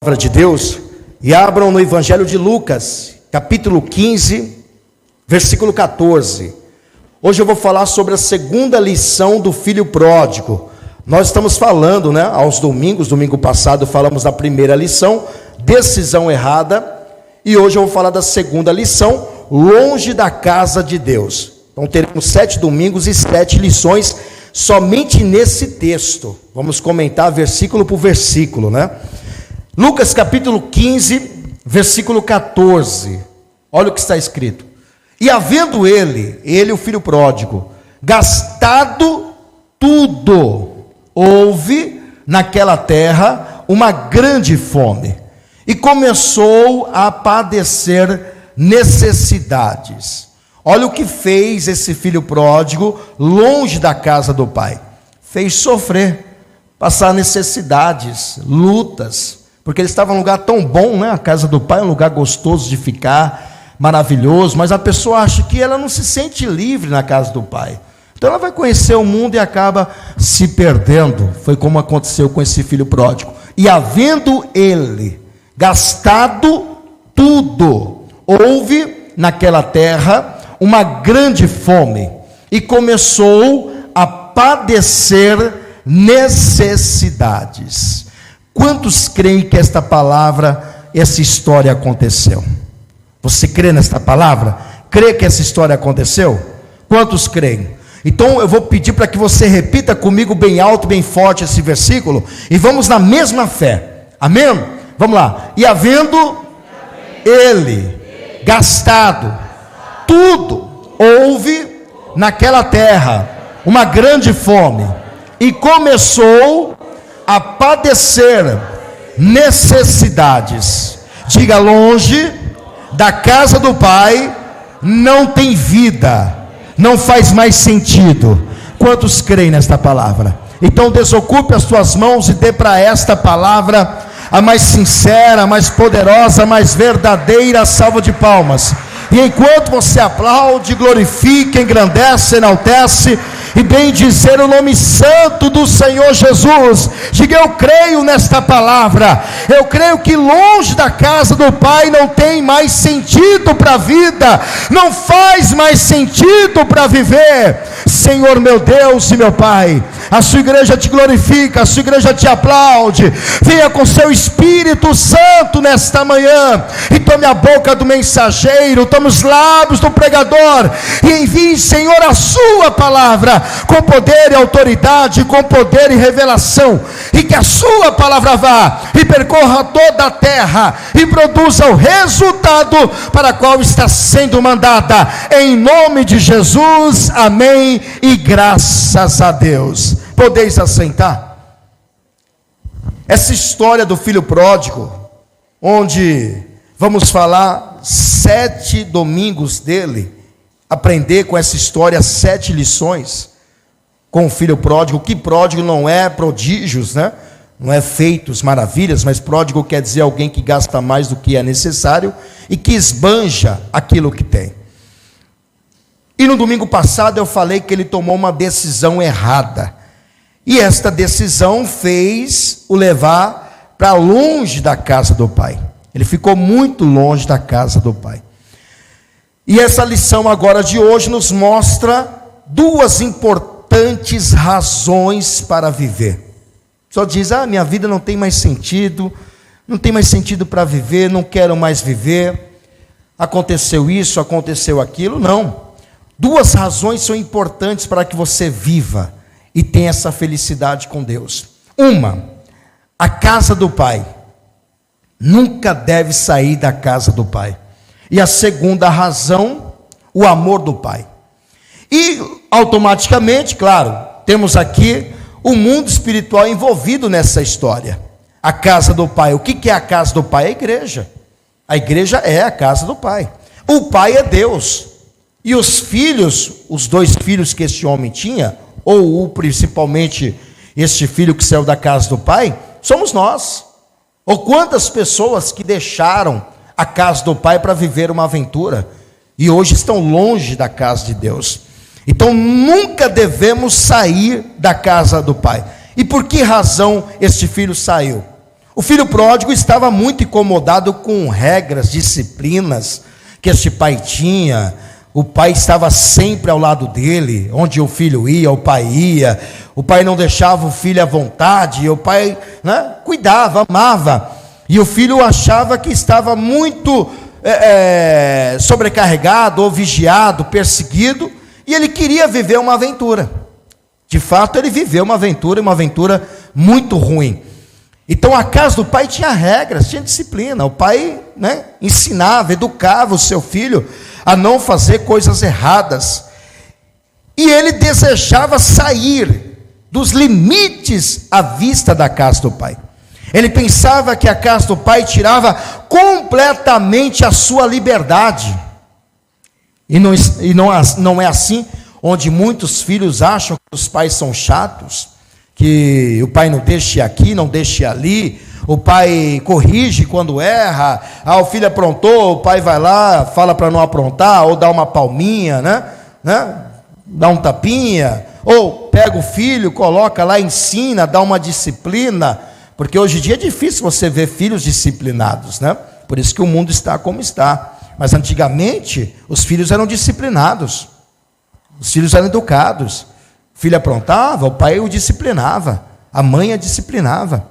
Palavra de Deus, e abram no Evangelho de Lucas, capítulo 15, versículo 14. Hoje eu vou falar sobre a segunda lição do filho pródigo. Nós estamos falando, aos domingos, domingo passado falamos da primeira lição, decisão errada, e hoje eu vou falar da segunda lição, longe da casa de Deus. Então teremos 7 domingos e 7 lições somente nesse texto. Vamos comentar versículo por versículo, Lucas capítulo 15, versículo 14, olha o que está escrito: e havendo ele o filho pródigo, gastado tudo, houve naquela terra uma grande fome, e começou a padecer necessidades. Olha o que fez esse filho pródigo longe da casa do pai: fez sofrer, passar necessidades, lutas, porque ele estava num lugar tão bom, a casa do pai é um lugar gostoso de ficar, maravilhoso, mas a pessoa acha que ela não se sente livre na casa do pai, então ela vai conhecer o mundo e acaba se perdendo. Foi como aconteceu com esse filho pródigo. E havendo ele gastado tudo, houve naquela terra uma grande fome, e começou a padecer necessidades. Quantos creem que esta palavra, essa história aconteceu? Você crê nesta palavra? Crê que essa história aconteceu? Quantos creem? Então eu vou pedir para que você repita comigo bem alto, bem forte esse versículo, e vamos na mesma fé. Amém? Vamos lá. E havendo ele gastado tudo, houve naquela terra uma grande fome, e começou a padecer necessidades. Diga: longe da casa do pai não tem vida, não faz mais sentido. Quantos creem nesta palavra? Então desocupe as suas mãos e dê para esta palavra a mais sincera, a mais poderosa, a mais verdadeira salva de palmas. E enquanto você aplaude, glorifica, engrandece, enaltece e bem dizer o nome santo do Senhor Jesus, diga: eu creio nesta palavra, eu creio que longe da casa do pai não tem mais sentido para a vida, não faz mais sentido para viver. Senhor meu Deus e meu Pai, a sua igreja te glorifica, a sua igreja te aplaude. Venha com seu Espírito Santo nesta manhã, e tome a boca do mensageiro, tome os lábios do pregador, e envie, Senhor, a sua palavra com poder e autoridade, com poder e revelação, e que a sua palavra vá e percorra toda a terra e produza o resultado para o qual está sendo mandada, em nome de Jesus, amém e graças a Deus. Podeis assentar. Essa história do filho pródigo, onde vamos falar 7 domingos dele, aprender com essa história 7 lições com o filho pródigo. Que pródigo não é prodígios, não é feitos maravilhas, mas pródigo quer dizer alguém que gasta mais do que é necessário e que esbanja aquilo que tem. E no domingo passado eu falei que ele tomou uma decisão errada, e esta decisão fez o levar para longe da casa do pai. Ele ficou muito longe da casa do pai. E essa lição agora de hoje nos mostra 2 importantes razões para viver. Só diz: minha vida não tem mais sentido, não tem mais sentido para viver, não quero mais viver, aconteceu isso, aconteceu aquilo. Não. 2 razões são importantes para que você viva e tenha essa felicidade com Deus. Uma, a casa do pai. Nunca deve sair da casa do pai. E a segunda razão, o amor do pai. E automaticamente, claro, temos aqui o mundo espiritual envolvido nessa história. A casa do pai. O que é a casa do pai? A igreja. A igreja é a casa do pai. O pai é Deus. E os filhos, os 2 filhos que este homem tinha, ou principalmente este filho que saiu da casa do pai, somos nós. Ou quantas pessoas que deixaram a casa do pai para viver uma aventura, e hoje estão longe da casa de Deus. Então nunca devemos sair da casa do pai. E por que razão este filho saiu? O filho pródigo estava muito incomodado com regras, disciplinas que este pai tinha. O pai estava sempre ao lado dele, onde o filho ia, o pai ia. O pai não deixava o filho à vontade, o pai, né, cuidava, amava. E o filho achava que estava muito sobrecarregado, ou vigiado, perseguido, e ele queria viver uma aventura. De fato, ele viveu uma aventura muito ruim. Então a casa do pai tinha regras, tinha disciplina. O pai, né, ensinava, educava o seu filho a não fazer coisas erradas. E ele desejava sair dos limites à vista da casa do pai. Ele pensava que a casa do pai tirava completamente a sua liberdade. E não é assim, onde muitos filhos acham que os pais são chatos, que o pai não deixa ir aqui, não deixa ir ali, o pai corrige quando erra, o filho aprontou, o pai vai lá, fala para não aprontar, ou dá uma palminha, né? Dá um tapinha, ou pega o filho, coloca lá, ensina, dá uma disciplina, porque hoje em dia é difícil você ver filhos disciplinados, né? Por isso que o mundo está como está. Mas antigamente, os filhos eram disciplinados, os filhos eram educados. O filho aprontava, o pai o disciplinava, a mãe a disciplinava.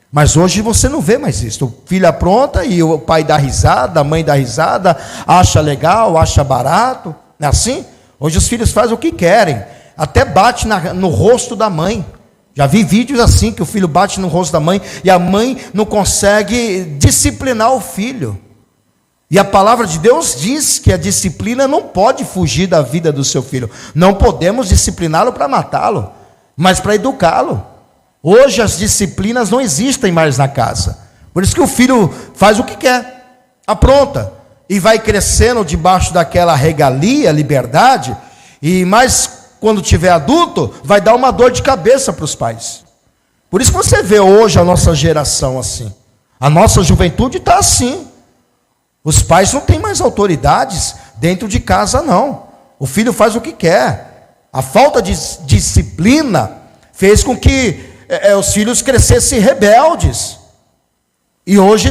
Mas hoje você não vê mais isso. O filho apronta e o pai dá risada, a mãe dá risada, acha legal, acha barato. Não é assim? Hoje os filhos fazem o que querem, até bate no rosto da mãe. Já vi vídeos assim, que o filho bate no rosto da mãe e a mãe não consegue disciplinar o filho. E a palavra de Deus diz que a disciplina não pode fugir da vida do seu filho. Não podemos discipliná-lo para matá-lo, mas para educá-lo. Hoje as disciplinas não existem mais na casa. Por isso que o filho faz o que quer, apronta, e vai crescendo debaixo daquela regalia, liberdade, e mais quando tiver adulto, vai dar uma dor de cabeça para os pais. Por isso que você vê hoje a nossa geração assim. A nossa juventude está assim. Os pais não têm mais autoridades dentro de casa, não. O filho faz o que quer. A falta de disciplina fez com que os filhos crescessem rebeldes. E hoje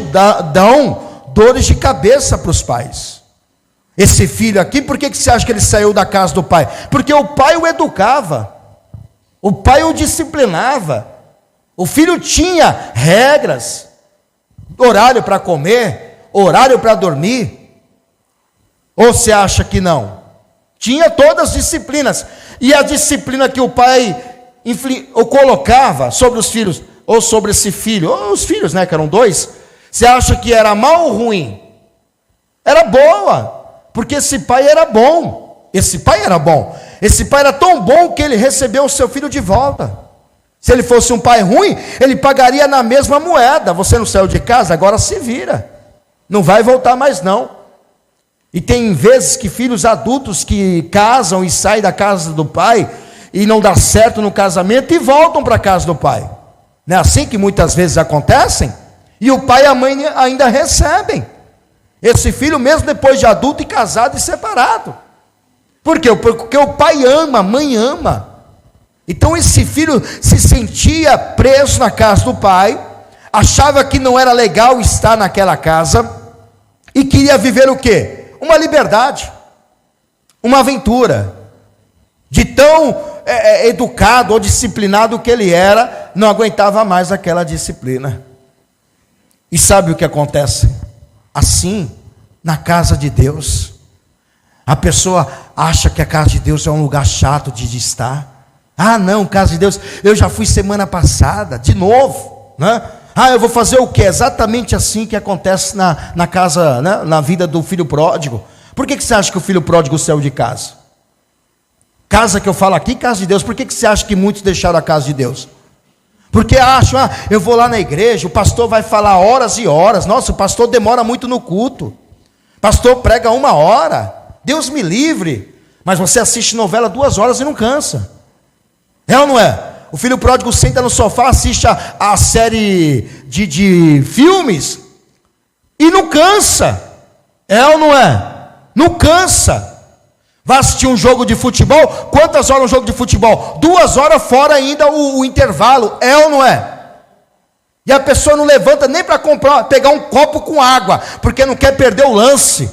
dão dores de cabeça para os pais. Esse filho aqui, por que você acha que ele saiu da casa do pai? Porque o pai o educava. O pai o disciplinava. O filho tinha regras. Horário para comer, horário para dormir. Ou você acha que não? Tinha todas as disciplinas. E a disciplina que o pai ou colocava sobre os filhos, ou sobre esse filho, ou os filhos, né, que eram dois, você acha que era mal ou ruim? Era boa, porque esse pai era bom. Esse pai era bom. Esse pai era tão bom que ele recebeu o seu filho de volta. Se ele fosse um pai ruim, ele pagaria na mesma moeda. Você não saiu de casa, agora se vira. Não vai voltar mais não. E tem vezes que filhos adultos que casam e saem da casa do pai e não dá certo no casamento e voltam para a casa do pai. Não é assim que muitas vezes acontecem? E o pai e a mãe ainda recebem esse filho mesmo depois de adulto e casado e separado. Por quê? Porque o pai ama, a mãe ama. Então esse filho se sentia preso na casa do pai, achava que não era legal estar naquela casa e queria viver o quê? Uma liberdade, uma aventura. De tão educado ou disciplinado que ele era, não aguentava mais aquela disciplina. E sabe o que acontece? Assim, na casa de Deus, a pessoa acha que a casa de Deus é um lugar chato de estar. Ah não, casa de Deus, eu já fui semana passada, de novo, né? Ah, eu vou fazer o quê? Exatamente assim que acontece na casa, né? Na vida do filho pródigo. Por que você acha que o filho pródigo saiu de casa? Casa que eu falo aqui, casa de Deus. Por que você acha que muitos deixaram a casa de Deus? Porque acham, eu vou lá na igreja, o pastor vai falar horas e horas. Nossa, o pastor demora muito no culto. O pastor prega 1 hora. Deus me livre. Mas você assiste novela 2 horas e não cansa. É ou não é? O filho pródigo senta no sofá, assiste a série de filmes e não cansa. É ou não é? Não cansa. Vai assistir um jogo de futebol, quantas horas um jogo de futebol? 2 horas fora ainda o intervalo, é ou não é? E a pessoa não levanta nem para pegar um copo com água, porque não quer perder o lance.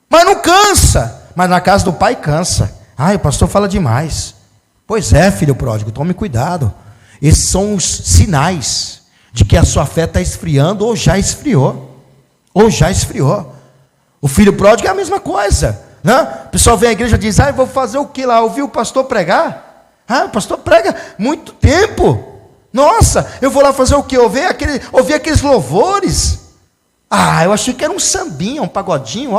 Mas não cansa. Mas na casa do pai cansa. O pastor fala demais. Pois é, filho pródigo, tome cuidado. Esses são os sinais de que a sua fé está esfriando ou já esfriou. O filho pródigo é a mesma coisa, né? O pessoal vem à igreja e diz: vou fazer o que lá? Ouvi o pastor pregar? O pastor prega muito tempo. Nossa, eu vou lá fazer o quê? Ouvir aqueles louvores. Eu achei que era um sambinha, um pagodinho,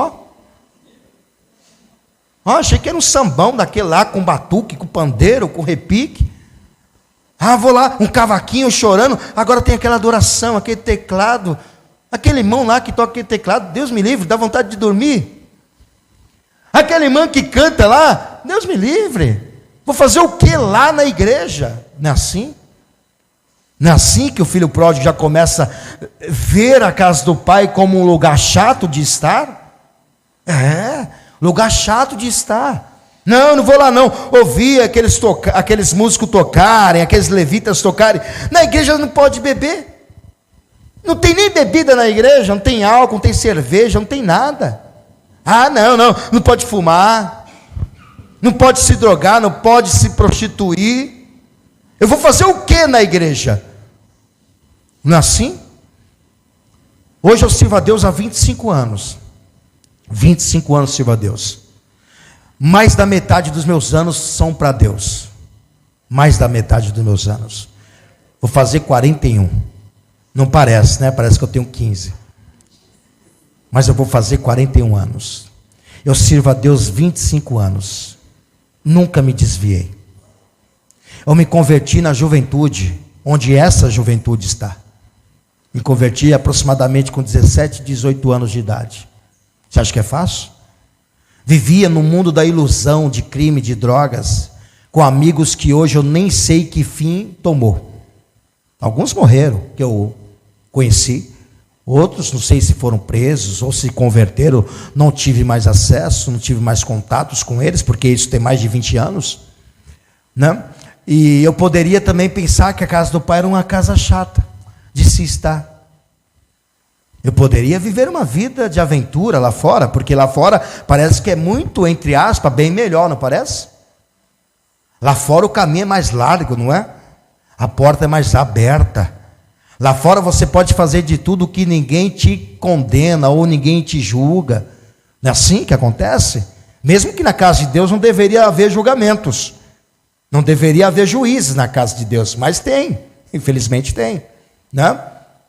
achei que era um sambão daquele lá, com batuque, com pandeiro, com repique. Vou lá, um cavaquinho chorando. Agora tem aquela adoração, aquele teclado, aquele irmão lá que toca aquele teclado, Deus me livre, dá vontade de dormir. Aquele irmão que canta lá, Deus me livre. Vou fazer o que lá na igreja? Não é assim? Não é assim que o filho pródigo já começa a ver a casa do pai como um lugar chato de estar? Lugar chato de estar. Não vou lá não. Ouvir aqueles músicos tocarem, aqueles levitas tocarem. Na igreja não pode beber. Não tem nem bebida na igreja, não tem álcool, não tem cerveja, não tem nada. Não pode fumar, não pode se drogar, não pode se prostituir. Eu vou fazer o que na igreja? Não é assim? Hoje eu sirvo a Deus há 25 anos. 25 anos sirvo a Deus. Mais da metade dos meus anos são para Deus. Mais da metade dos meus anos. Vou fazer 41. Não parece, né? Parece que eu tenho 15. Mas eu vou fazer 41 anos. Eu sirvo a Deus 25 anos. Nunca me desviei. Eu me converti na juventude, onde essa juventude está. Me converti aproximadamente com 17, 18 anos de idade. Você acha que é fácil? Vivia no mundo da ilusão, de crime, de drogas, com amigos que hoje eu nem sei que fim tomou. Alguns morreram, que eu conheci. Outros, não sei se foram presos ou se converteram. Não tive mais acesso, não tive mais contatos com eles, porque isso tem mais de 20 anos, né? E eu poderia também pensar que a casa do pai era uma casa chata de se estar. Eu poderia viver uma vida de aventura lá fora, porque lá fora parece que é muito, entre aspas, bem melhor, não parece? Lá fora o caminho é mais largo, não é? A porta é mais aberta. Lá fora você pode fazer de tudo que ninguém te condena ou ninguém te julga. Não é assim que acontece? Mesmo que na casa de Deus não deveria haver julgamentos. Não deveria haver juízes na casa de Deus, mas tem, infelizmente tem, né?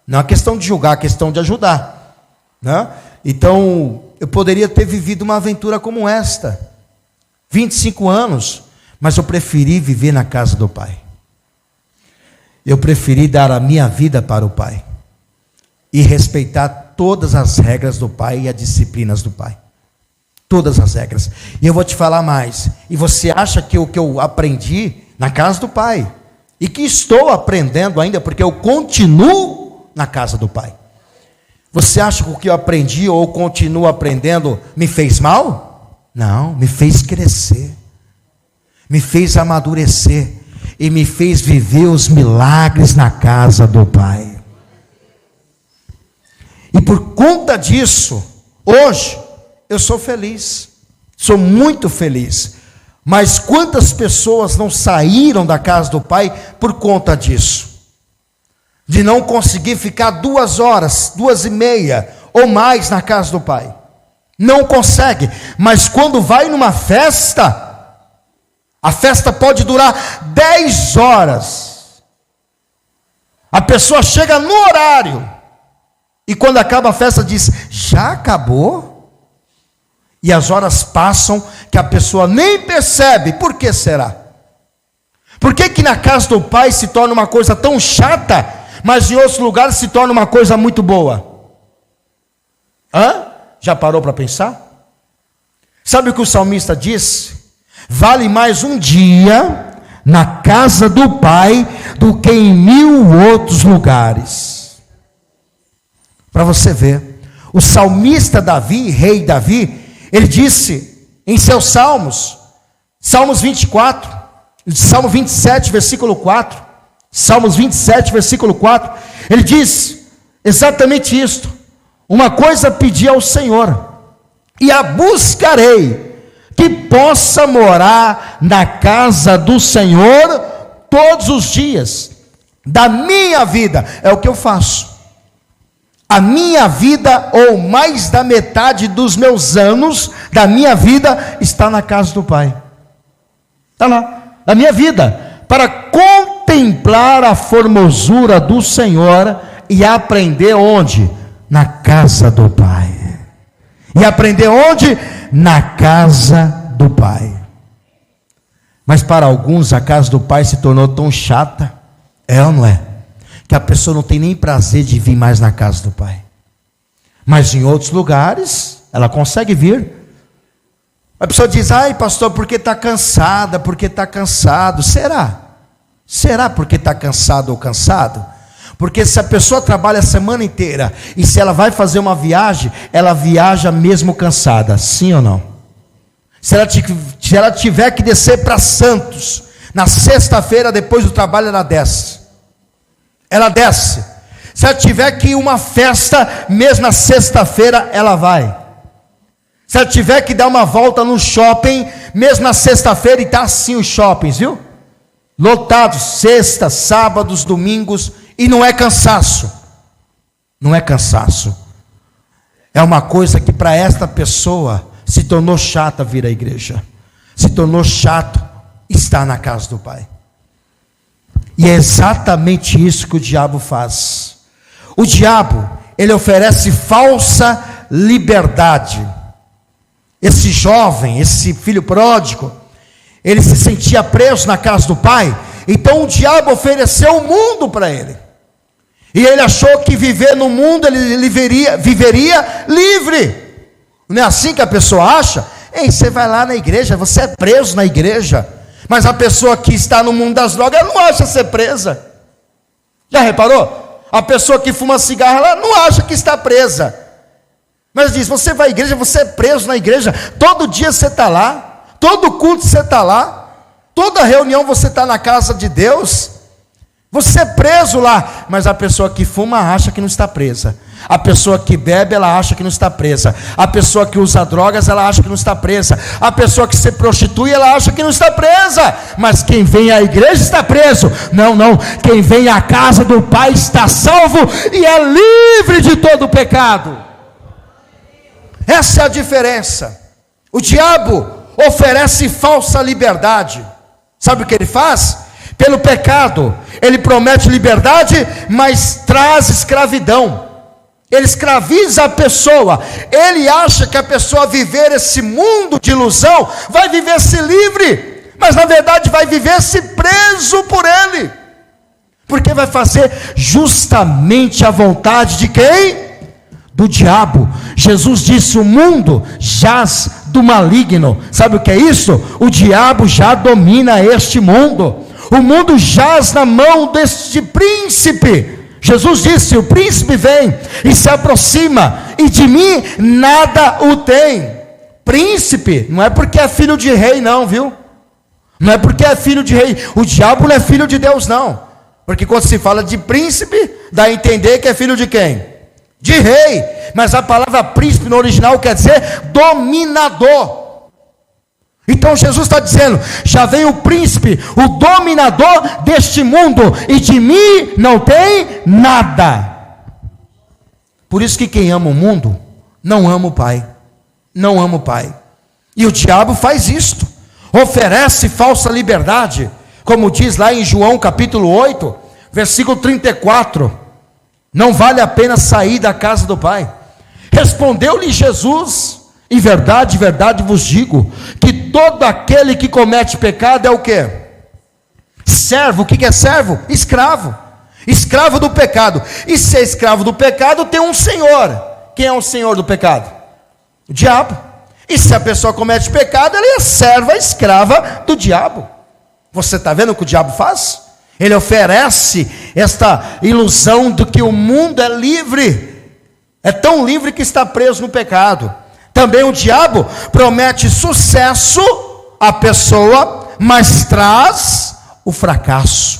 Não é questão de julgar, é questão de ajudar, né? Então, eu poderia ter vivido uma aventura como esta, 25 anos, mas eu preferi viver na casa do Pai. Eu preferi dar a minha vida para o Pai e respeitar todas as regras do Pai e as disciplinas do Pai. Todas as regras. E eu vou te falar mais. E você acha que o que eu aprendi na casa do Pai, e que estou aprendendo ainda, porque eu continuo na casa do Pai. Você acha que o que eu aprendi ou continuo aprendendo me fez mal? Não, me fez crescer. Me fez amadurecer. E me fez viver os milagres na casa do Pai. E por conta disso, hoje, eu sou feliz, sou muito feliz. Mas quantas pessoas não saíram da casa do Pai por conta disso? De não conseguir ficar 2 horas, 2h30 ou mais na casa do Pai. Não consegue, mas quando vai numa festa, a festa pode durar 10 horas. A pessoa chega no horário, e quando acaba a festa diz, já acabou? E as horas passam que a pessoa nem percebe. Por que será? Por que na casa do Pai se torna uma coisa tão chata, mas em outros lugares se torna uma coisa muito boa? Já parou para pensar? Sabe o que o salmista diz? Vale mais um dia na casa do Pai do que em 1000 outros lugares. Para você ver, o salmista Davi, rei Davi, ele disse em seus salmos, Salmos 24, Salmo 27, versículo 4, Salmos 27, versículo 4, ele diz exatamente isto: uma coisa pedi ao Senhor, e a buscarei, que possa morar na casa do Senhor todos os dias da minha vida. É o que eu faço. A minha vida, ou mais da metade dos meus anos da minha vida, está na casa do Pai. Está lá, a minha vida, para contemplar a formosura do Senhor e aprender onde? Na casa do Pai. E aprender onde? Na casa do Pai. Mas para alguns a casa do Pai se tornou tão chata, é ou não é? Que a pessoa não tem nem prazer de vir mais na casa do Pai. Mas em outros lugares ela consegue vir. A pessoa diz: ai pastor, porque está cansada, porque está cansado. Será porque está cansado ou cansado? Porque se a pessoa trabalha a semana inteira, e se ela vai fazer uma viagem, ela viaja mesmo cansada, sim ou não? Se ela tiver que descer para Santos, na sexta-feira depois do trabalho ela desce. Se ela tiver que ir uma festa, mesmo na sexta-feira ela vai. Se ela tiver que dar uma volta no shopping, mesmo na sexta-feira, e está assim os shoppings, viu? Lotados, sexta, sábados, domingos, e não é cansaço. Não é cansaço. É uma coisa que para esta pessoa se tornou chata vir à igreja. Se tornou chato estar na casa do Pai. E é exatamente isso que o diabo faz. O diabo, ele oferece falsa liberdade. Esse jovem, esse filho pródigo, ele se sentia preso na casa do pai, então o diabo ofereceu o mundo para ele. E ele achou que viver no mundo ele viveria livre. Não é assim que a pessoa acha? Ei, você vai lá na igreja, você é preso na igreja. Mas a pessoa que está no mundo das drogas, ela não acha ser presa. Já reparou? A pessoa que fuma cigarro, ela não acha que está presa. Mas diz: você vai à igreja, você é preso na igreja. Todo dia você está lá, todo culto você está lá, toda reunião você está na casa de Deus. Você é preso lá. Mas a pessoa que fuma acha que não está presa. A pessoa que bebe, ela acha que não está presa. A pessoa que usa drogas, ela acha que não está presa. A pessoa que se prostitui, ela acha que não está presa. Mas quem vem à igreja está preso. Não, quem vem à casa do Pai está salvo e é livre de todo o pecado. Essa é a diferença. O diabo oferece falsa liberdade. Sabe o que ele faz? Pelo pecado, ele promete liberdade, mas traz escravidão. Ele escraviza a pessoa. Ele acha que a pessoa viver esse mundo de ilusão vai viver-se livre, mas na verdade vai viver-se preso por ele, porque vai fazer justamente a vontade de quem? Do diabo. Jesus disse: o mundo jaz do maligno. Sabe o que é isso? O diabo já domina este mundo. O mundo jaz na mão deste príncipe. Jesus disse: o príncipe vem e se aproxima, e de mim nada o tem. Príncipe não é porque é filho de rei não, viu? Não é porque é filho de rei. O diabo não é filho de Deus não. Porque quando se fala de príncipe, dá a entender que é filho de quem? De rei. Mas a palavra príncipe no original quer dizer dominador. Então Jesus está dizendo: já vem o príncipe, o dominador deste mundo, e de mim não tem nada. Por isso que quem ama o mundo não ama o Pai. Não ama o Pai. E o diabo faz isto, oferece falsa liberdade, como diz lá em João capítulo 8, versículo 34. Não vale a pena sair da casa do Pai. Respondeu-lhe Jesus: em verdade, verdade vos digo, que todo aquele que comete pecado é o quê? Servo. O que é servo? Escravo. Escravo do pecado. E se é escravo do pecado, tem um senhor. Quem é o senhor do pecado? O diabo. E se a pessoa comete pecado, ela é serva, escrava do diabo. Você está vendo o que o diabo faz? Ele oferece esta ilusão de que o mundo é livre. É tão livre que está preso no pecado. Também o diabo promete sucesso à pessoa, mas traz o fracasso.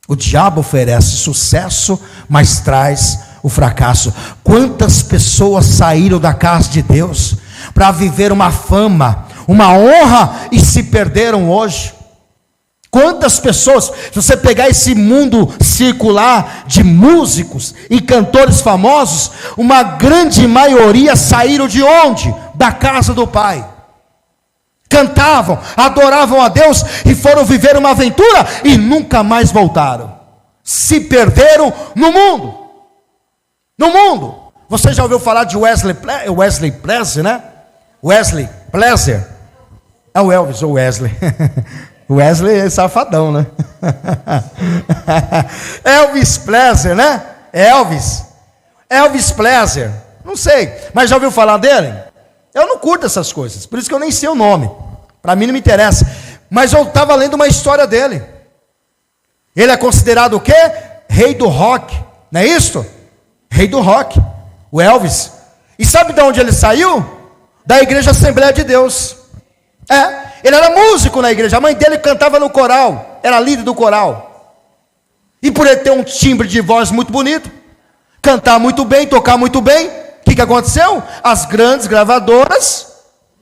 O diabo oferece sucesso, mas traz o fracasso. Quantas pessoas saíram da casa de Deus para viver uma fama, uma honra, e se perderam hoje? Quantas pessoas, se você pegar esse mundo circular de músicos e cantores famosos, uma grande maioria saíram de onde? Da casa do Pai. Cantavam, adoravam a Deus e foram viver uma aventura e nunca mais voltaram. Se perderam no mundo. No mundo. Você já ouviu falar de Wesley Pleasure, né? Wesley Pleasure. É o Elvis ou Wesley. Wesley é safadão, né? Elvis Pleasure, né? Elvis Pleasure. Não sei, mas já ouviu falar dele? Eu não curto essas coisas, por isso que eu nem sei o nome. Para mim não me interessa. Mas eu estava lendo uma história dele. Ele é considerado o quê? Rei do rock. Não é isso? Rei do rock. O Elvis. E sabe de onde ele saiu? Da Igreja Assembleia de Deus. Ele era músico na igreja. A mãe dele cantava no coral. Era líder do coral. E por ele ter um timbre de voz muito bonito, cantar muito bem, tocar muito bem, o que aconteceu? As grandes gravadoras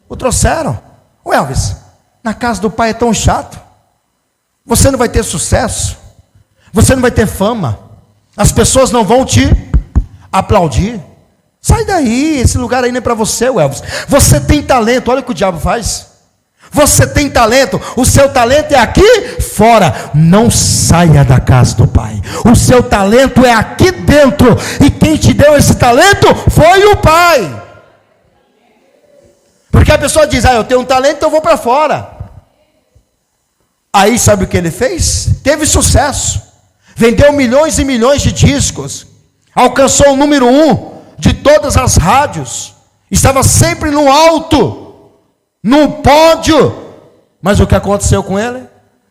o trouxeram. O Elvis, na casa do Pai é tão chato. Você não vai ter sucesso. Você não vai ter fama. As pessoas não vão te aplaudir. Sai daí, esse lugar aí não é para você, Elvis. Você tem talento, olha o que o diabo faz. Você tem talento, o seu talento é aqui fora. Não saia da casa do Pai. O seu talento é aqui dentro. E quem te deu esse talento foi o Pai. Porque a pessoa diz, eu tenho um talento, então eu vou para fora. Aí sabe o que ele fez? Teve sucesso. Vendeu milhões e milhões de discos. Alcançou o número 1 de todas as rádios. Estava sempre no alto, no pódio. Mas o que aconteceu com ele?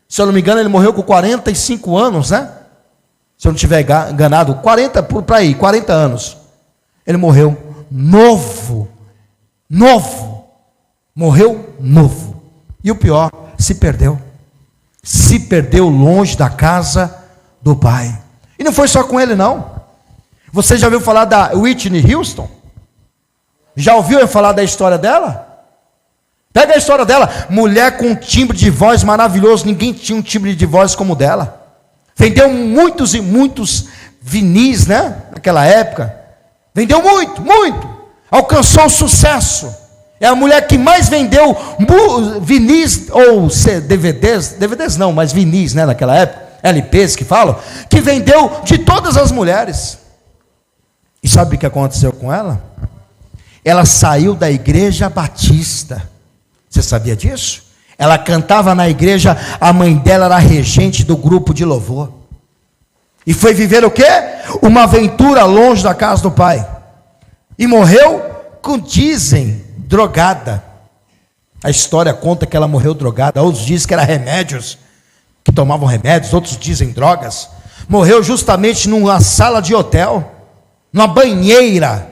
Se eu não me engano, ele morreu com 45 anos, né? Se eu não estiver enganado, 40 anos. Ele morreu novo. Morreu novo. E o pior, se perdeu. Se perdeu longe da casa do Pai. E não foi só com ele, não. Você já ouviu falar da Whitney Houston? Já ouviu falar da história dela? Pega a história dela. Mulher com um timbre de voz maravilhoso. Ninguém tinha um timbre de voz como o dela. Vendeu muitos e muitos vinis, né? Naquela época. Vendeu muito. Alcançou o sucesso. É a mulher que mais vendeu vinis ou DVDs não, mas vinis, né? Naquela época. LPs que falam. Que vendeu de todas as mulheres. E sabe o que aconteceu com ela? Ela saiu da igreja batista. Você sabia disso? Ela cantava na igreja, a mãe dela era regente do grupo de louvor. E foi viver o quê? Uma aventura longe da casa do Pai. E morreu dizem, drogada. A história conta que ela morreu drogada. Outros dizem que era remédios, que tomavam remédios. Outros dizem drogas. Morreu justamente numa sala de hotel. Numa banheira.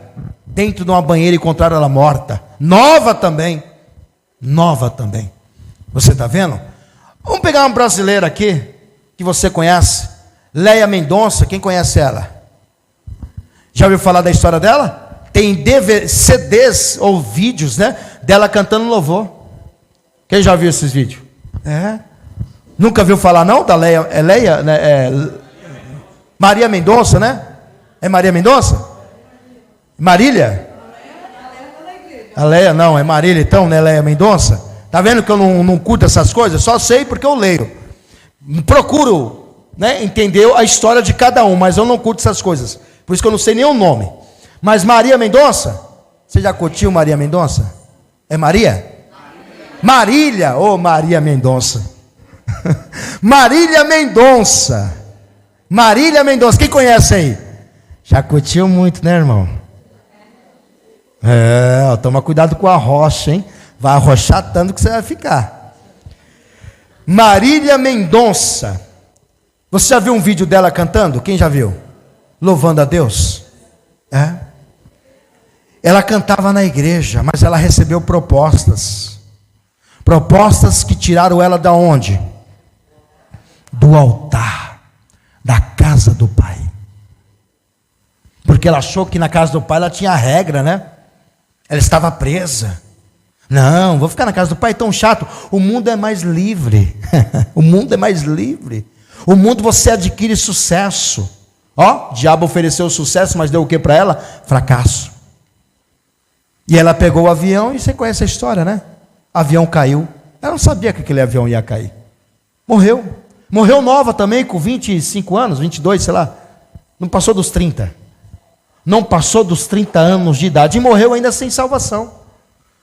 Dentro de uma banheira encontraram ela morta. Nova também. Você está vendo? Vamos pegar uma brasileira aqui, que você conhece. Léia Mendonça, quem conhece ela? Já ouviu falar da história dela? Tem CDs ou vídeos, né? Dela cantando louvor. Quem já viu esses vídeos? Nunca viu falar não? Da Léia, Maria Mendonça, né? É Maria Mendonça? Marília? A Léia não, é Marília então, né? Léia Mendonça. Tá vendo que eu não curto essas coisas? Só sei porque eu leio. Procuro, né, entender a história de cada um, mas eu não curto essas coisas. Por isso que eu não sei nem o nome. Mas Maria Mendonça, você já curtiu Maria Mendonça? É Maria? Marília, Maria Mendonça. Marília Mendonça. Quem conhece aí? Já curtiu muito, né, irmão? Toma cuidado com a rocha, hein? Vai arrochar tanto que você vai ficar. Marília Mendonça. Você já viu um vídeo dela cantando? Quem já viu? Louvando a Deus. Ela cantava na igreja, mas ela recebeu propostas. Propostas que tiraram ela da onde? Do altar. casa do pai. Porque ela achou que na casa do pai ela tinha regra, né? Ela estava presa. Não, vou ficar na casa do pai, tão chato. O mundo é mais livre. O mundo é mais livre. O mundo você adquire sucesso. Ó, o diabo ofereceu sucesso, mas deu o que para ela? Fracasso. E ela pegou o avião, e você conhece a história, né? O avião caiu. Ela não sabia que aquele avião ia cair. Morreu. Morreu nova também, com 25 anos, 22, sei lá. Não passou dos 30. Não passou dos 30 anos de idade. E morreu ainda sem salvação.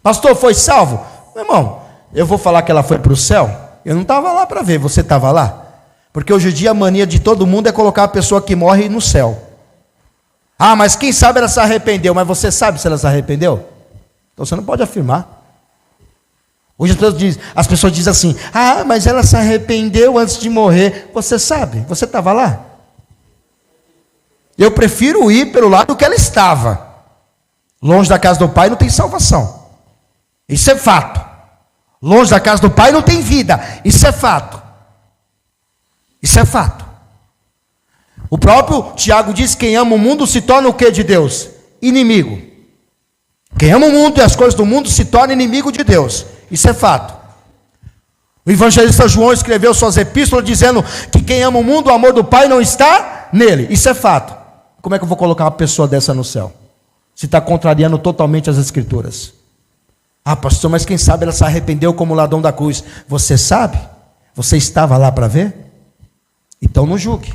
Pastor, foi salvo? Meu irmão, eu vou falar que ela foi para o céu? Eu não estava lá para ver, você estava lá? Porque hoje em dia a mania de todo mundo é colocar a pessoa que morre no céu. Ah, mas quem sabe ela se arrependeu. Mas você sabe se ela se arrependeu? Então você não pode afirmar. Hoje as pessoas dizem assim: ah, mas ela se arrependeu antes de morrer. Você sabe? Você estava lá? Eu prefiro ir pelo lado que ela estava. Longe da casa do pai não tem salvação. Isso é fato. Longe da casa do pai não tem vida. Isso é fato. Isso é fato. O próprio Tiago diz: quem ama o mundo se torna o que de Deus? Inimigo. Quem ama o mundo e as coisas do mundo se torna inimigo de Deus. Isso é fato. O evangelista João escreveu suas epístolas dizendo que quem ama o mundo, o amor do Pai não está nele. Isso é fato. Como é que eu vou colocar uma pessoa dessa no céu? Se está contrariando totalmente as escrituras. Ah, pastor, mas quem sabe ela se arrependeu como o ladrão da cruz. Você sabe? Você estava lá para ver? Então não julgue.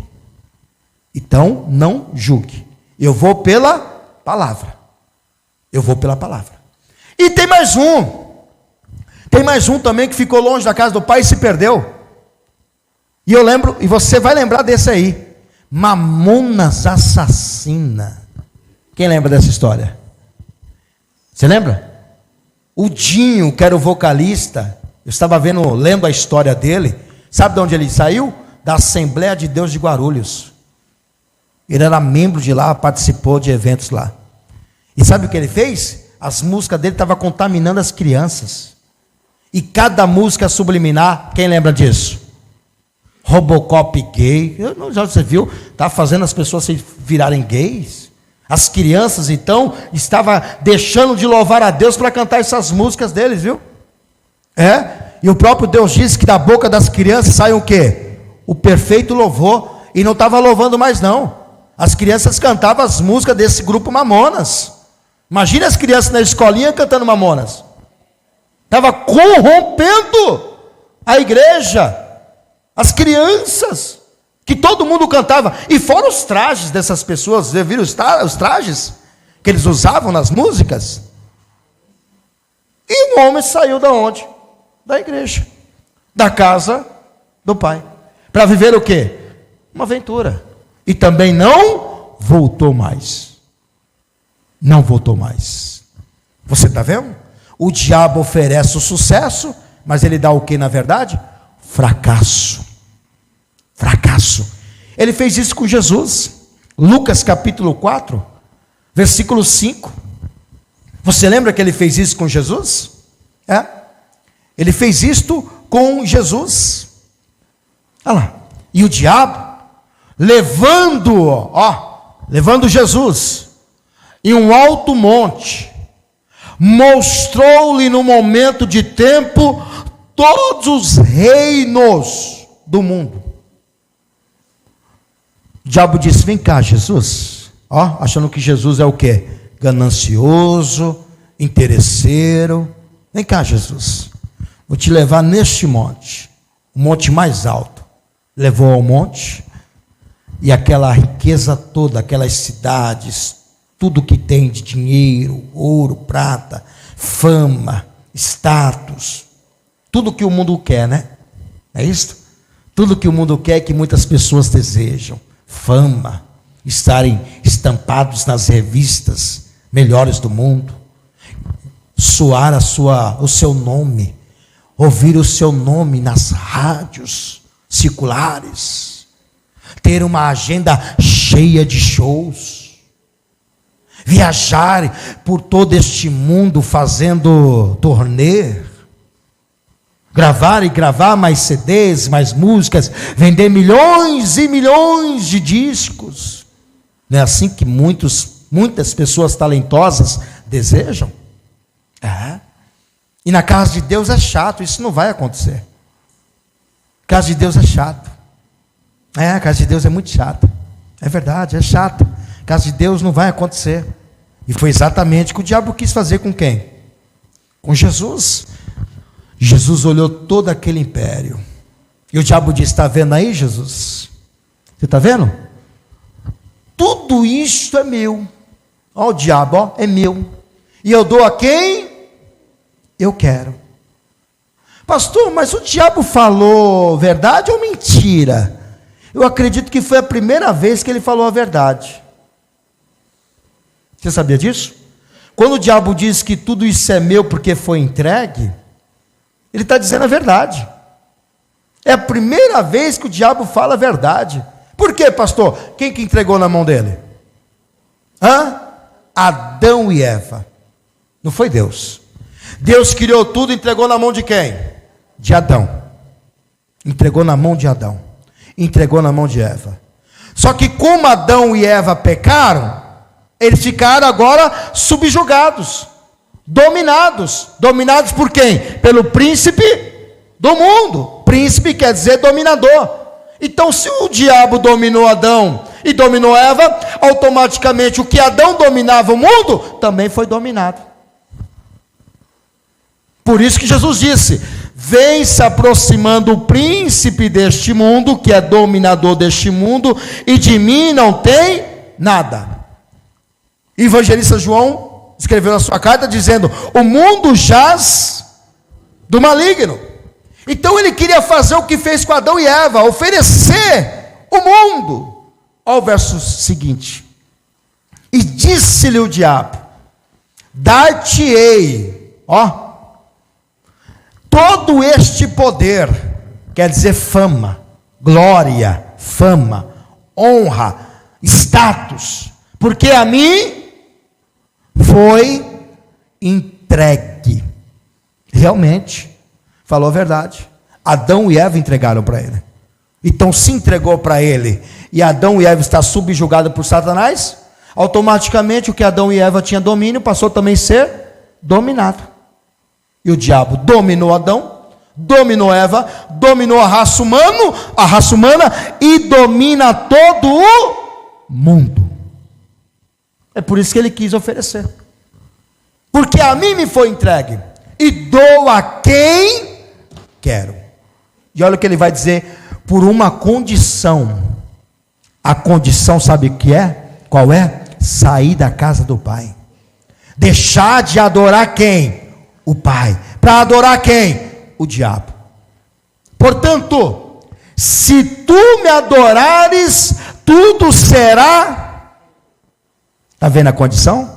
Então não julgue. Eu vou pela palavra. Eu vou pela palavra. E tem mais um. Tem mais um também que ficou longe da casa do pai e se perdeu. E eu lembro, e você vai lembrar desse aí. Mamonas assassina. Quem lembra dessa história? Você lembra? O Dinho, que era o vocalista, eu estava lendo a história dele. Sabe de onde ele saiu? Da Assembleia de Deus de Guarulhos. Ele era membro de lá, participou de eventos lá. E sabe o que ele fez? As músicas dele estavam contaminando as crianças. E cada música subliminar, quem lembra disso? Robocop gay, já você viu? Está fazendo as pessoas se virarem gays. As crianças, então, estavam deixando de louvar a Deus para cantar essas músicas deles, viu? E o próprio Deus disse que da boca das crianças sai o quê? O perfeito louvor. E não estava louvando mais não. As crianças cantavam as músicas desse grupo Mamonas. Imagina as crianças na escolinha cantando Mamonas. Estava corrompendo a igreja, as crianças, que todo mundo cantava. E fora os trajes dessas pessoas, você viram os trajes que eles usavam nas músicas? E o homem saiu da onde? Da igreja, da casa do pai, para viver o quê? Uma aventura. E também não voltou mais. Não voltou mais. Você está vendo? O diabo oferece o sucesso, mas ele dá o que na verdade? Fracasso. Fracasso. Ele fez isso com Jesus. Lucas capítulo 4, versículo 5. Você lembra que ele fez isso com Jesus? Ele fez isto com Jesus. Olha lá. E o diabo, levando Jesus em um alto monte, mostrou-lhe no momento de tempo todos os reinos do mundo. O diabo disse: vem cá, Jesus. Achando que Jesus é o quê? Ganancioso, interesseiro. Vem cá, Jesus. Vou te levar neste monte, o monte mais alto. Levou ao monte, e aquela riqueza toda, aquelas cidades, tudo que tem de dinheiro, ouro, prata, fama, status, tudo que o mundo quer, né? É isso? Tudo que o mundo quer, que muitas pessoas desejam. Fama, estarem estampados nas revistas melhores do mundo, soar o seu nome, ouvir o seu nome nas rádios seculares, ter uma agenda cheia de shows, viajar por todo este mundo fazendo turnê. Gravar e gravar mais CDs, mais músicas, vender milhões e milhões de discos. Não é assim que muitas pessoas talentosas desejam? É. E na casa de Deus é chato, isso não vai acontecer. A casa de Deus é chato. A casa de Deus é muito chata. É verdade, é chato. A casa de Deus não vai acontecer. E foi exatamente o que o diabo quis fazer com quem? Com Jesus. Jesus olhou todo aquele império. E o diabo disse: está vendo aí, Jesus? Você está vendo? Tudo isto é meu. Ó, o diabo, ó, é meu. E eu dou a quem eu quero. Pastor, mas o diabo falou verdade ou mentira? Eu acredito que foi a primeira vez que ele falou a verdade. Você sabia disso? Quando o diabo diz que tudo isso é meu porque foi entregue, ele está dizendo a verdade. É a primeira vez que o diabo fala a verdade. Por quê, pastor? Quem que entregou na mão dele? Adão e Eva. Não foi Deus. Deus criou tudo e entregou na mão de quem? De Adão. Entregou na mão de Adão. Entregou na mão de Eva. Só que como Adão e Eva pecaram, eles ficaram agora subjugados, dominados. Dominados por quem? Pelo príncipe do mundo. Príncipe quer dizer dominador. Então, se o diabo dominou Adão e dominou Eva, automaticamente o que Adão dominava o mundo, também foi dominado. Por isso que Jesus disse: vem se aproximando o príncipe deste mundo, que é dominador deste mundo, e de mim não tem nada. O evangelista João escreveu na sua carta dizendo: o mundo jaz do maligno. Então ele queria fazer o que fez com Adão e Eva, oferecer o mundo. Olha o verso seguinte: e disse-lhe o diabo: dar-te-ei, todo este poder, quer dizer fama, glória, fama, honra, status, porque a mim foi entregue. Realmente, falou a verdade. Adão e Eva entregaram para ele. Então, se entregou para ele, e Adão e Eva está subjugado por Satanás, automaticamente o que Adão e Eva tinham domínio, passou também a ser dominado. E o diabo dominou Adão, dominou Eva, dominou a raça humana e domina todo o mundo. É por isso que ele quis oferecer. Porque a mim me foi entregue, e dou a quem quero. E olha o que ele vai dizer: por uma condição. A condição, sabe o que é? Qual é? Sair da casa do Pai. Deixar de adorar quem? O Pai. Para adorar quem? O diabo. Portanto, se tu me adorares, tudo será. Está vendo a condição?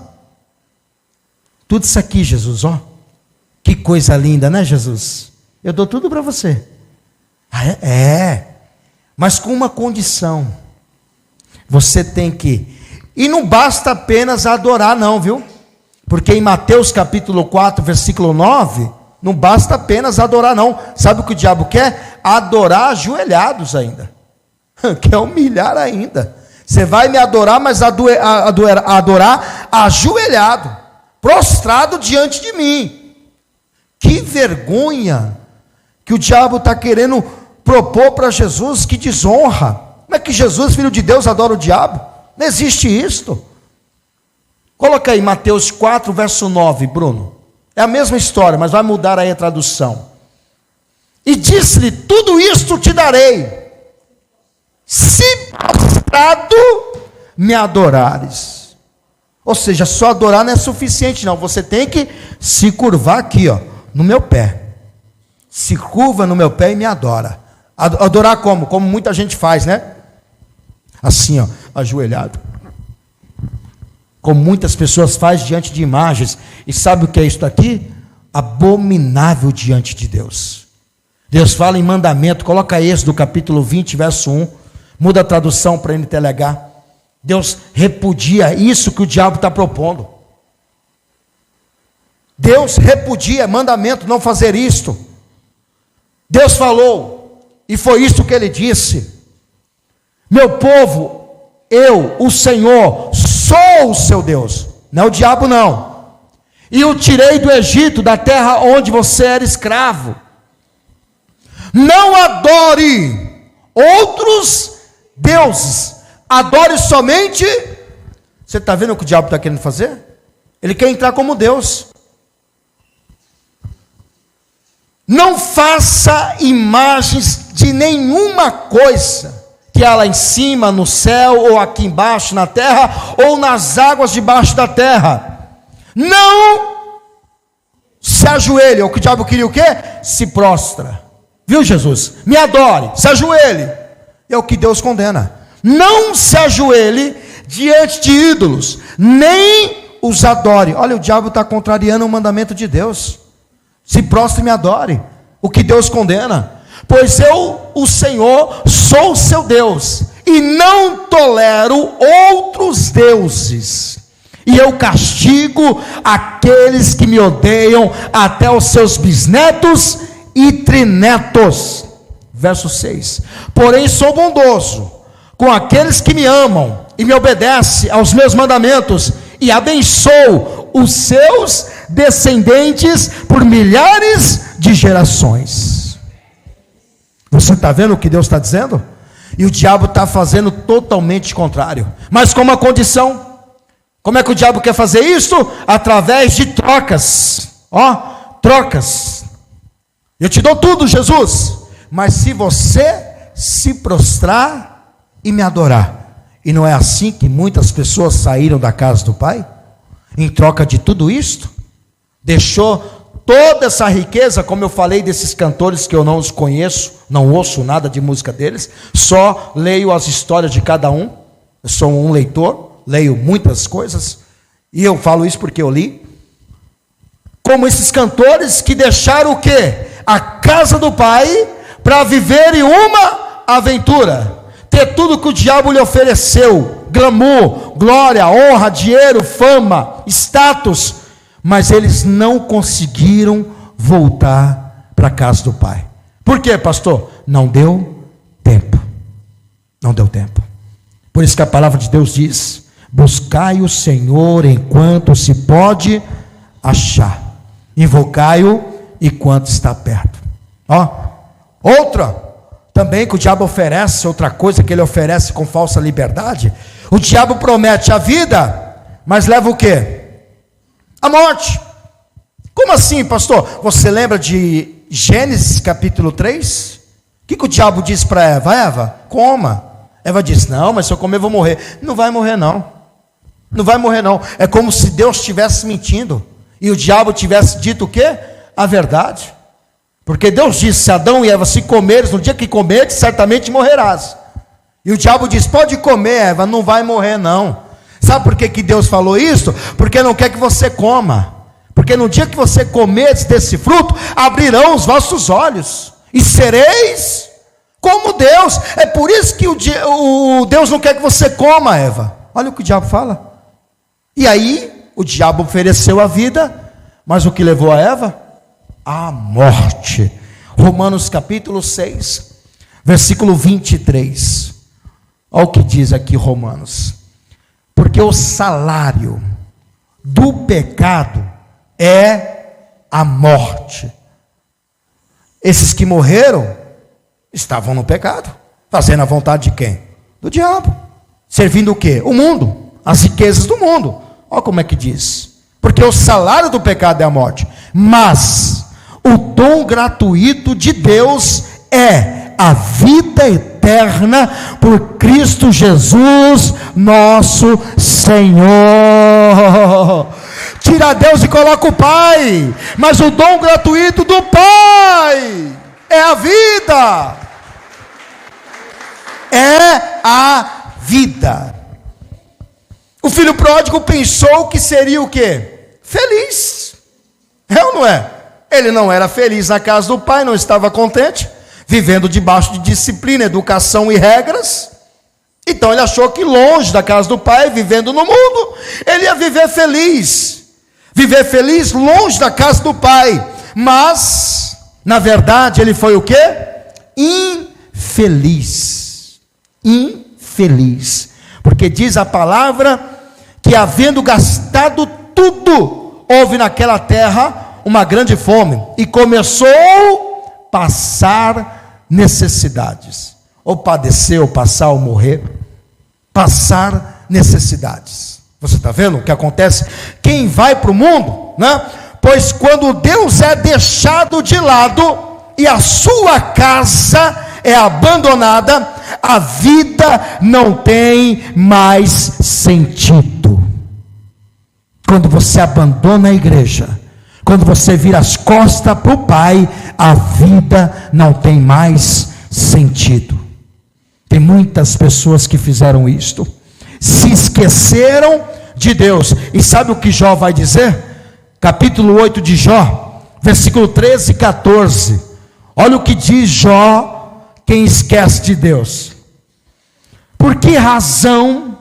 Tudo isso aqui, Jesus, que coisa linda, né, Jesus? Eu dou tudo para você. Mas com uma condição. Você tem que, e não basta apenas adorar não, viu? Porque em Mateus capítulo 4, versículo 9, não basta apenas adorar não. Sabe o que o diabo quer? Adorar ajoelhados ainda. Quer humilhar ainda. Você vai me adorar, mas adorar ajoelhado, prostrado diante de mim. Que vergonha que o diabo está querendo propor para Jesus, que desonra. Como é que Jesus, filho de Deus, adora o diabo? Não existe isto. Coloca aí Mateus 4, verso 9, Bruno. É a mesma história, mas vai mudar aí a tradução. E disse-lhe: tudo isto te darei, se prostrado me adorares. Ou seja, só adorar não é suficiente não. Você tem que se curvar aqui, no meu pé. Se curva no meu pé e me adora. Adorar como? Como muita gente faz, né? Assim, ajoelhado. Como muitas pessoas fazem diante de imagens. E sabe o que é isso aqui? Abominável diante de Deus. Deus fala em mandamento. Coloca Êxodo capítulo 20, verso 1. Muda a tradução para NTLH. Deus repudia isso que o diabo está propondo. Deus repudia mandamento, não fazer isto. Deus falou, e foi isso que ele disse: meu povo, eu, o Senhor, sou o seu Deus, não é o diabo não, e o tirei do Egito, da terra onde você era escravo. Não adore outros deuses, adore somente. Você está vendo o que o diabo está querendo fazer? Ele quer entrar como Deus. Não faça imagens de nenhuma coisa que há lá em cima, no céu, ou aqui embaixo na terra, ou nas águas debaixo da terra. Não se ajoelhe. O que o diabo queria o quê? Se prostra. Viu, Jesus? Me adore, se ajoelhe. É o que Deus condena. Não se ajoelhe diante de ídolos, nem os adore. Olha, o diabo está contrariando o mandamento de Deus. Se prostre e me adore, o que Deus condena. Pois eu, o Senhor, sou o seu Deus, e não tolero outros deuses, e eu castigo aqueles que me odeiam até os seus bisnetos e trinetos. Verso 6. Porém sou bondoso com aqueles que me amam e me obedecem aos meus mandamentos, e abençoo os seus descendentes por milhares de gerações. Você está vendo o que Deus está dizendo? E o diabo está fazendo totalmente contrário, mas com uma condição. Como é que o diabo quer fazer isso? Através de trocas. Trocas. Eu te dou tudo, Jesus, mas se você se prostrar e me adorar. E não é assim que muitas pessoas saíram da casa do Pai? Em troca de tudo isto? Deixou toda essa riqueza, como eu falei desses cantores que eu não os conheço, não ouço nada de música deles, só leio as histórias de cada um. Eu sou um leitor, leio muitas coisas, e eu falo isso porque eu li. Como esses cantores que deixaram o quê? A casa do Pai para viverem uma aventura. Ter tudo que o diabo lhe ofereceu, glamour, glória, honra, dinheiro, fama, status, mas eles não conseguiram voltar para a casa do Pai. Por quê, pastor? Não deu tempo. Não deu tempo. Por isso que a palavra de Deus diz: buscai o Senhor enquanto se pode achar, invocai-o enquanto está perto. Outra também que o diabo oferece, outra coisa que ele oferece com falsa liberdade. O diabo promete a vida, mas leva o quê? A morte. Como assim, pastor? Você lembra de Gênesis capítulo 3? O que o diabo disse para Eva? Eva, coma. Eva disse: não, mas se eu comer eu vou morrer. Não vai morrer não. Não vai morrer não. É como se Deus estivesse mentindo, e o diabo tivesse dito o quê? A verdade. Porque Deus disse: Adão e Eva, se comeres, no dia que comeres, certamente morrerás. E o diabo disse: pode comer, Eva, não vai morrer não. Sabe por que Deus falou isso? Porque não quer que você coma. Porque no dia que você comeres desse fruto, abrirão os vossos olhos, e sereis como Deus. É por isso que o Deus não quer que você coma, Eva. Olha o que o diabo fala. E aí, o diabo ofereceu a vida, mas o que levou a Eva? A morte. Romanos capítulo 6, versículo 23. Olha o que diz aqui Romanos: porque o salário do pecado é a morte. Esses que morreram estavam no pecado, fazendo a vontade de quem? Do diabo, servindo o quê? O mundo, as riquezas do mundo. Olha como é que diz: porque o salário do pecado é a morte, mas o dom gratuito de Deus é a vida eterna por Cristo Jesus, nosso Senhor. Tira Deus e coloca o Pai, mas o dom gratuito do Pai é a vida. É a vida. O filho pródigo pensou que seria o quê? Feliz. É ou não é? Ele não era feliz na casa do pai, não estava contente, vivendo debaixo de disciplina, educação e regras. Então ele achou que longe da casa do pai, vivendo no mundo, ele ia viver feliz longe da casa do pai. Mas Na verdade, ele foi o quê? Infeliz. Infeliz. Porque diz a palavra que, havendo gastado tudo, houve naquela terra uma grande fome, e começou a passar necessidades. Ou padecer, ou passar, ou morrer. Passar necessidades. Você está vendo o que acontece? Quem vai para o mundo, né? Pois quando Deus é deixado de lado e a sua casa é abandonada, a vida não tem mais sentido. Quando você abandona a igreja, quando você vira as costas para o Pai, a vida não tem mais sentido. Tem muitas pessoas que fizeram isto, se esqueceram de Deus. E sabe o que Jó vai dizer? Capítulo 8 de Jó, versículo 13 e 14. Olha o que diz Jó, quem esquece de Deus. Por que razão,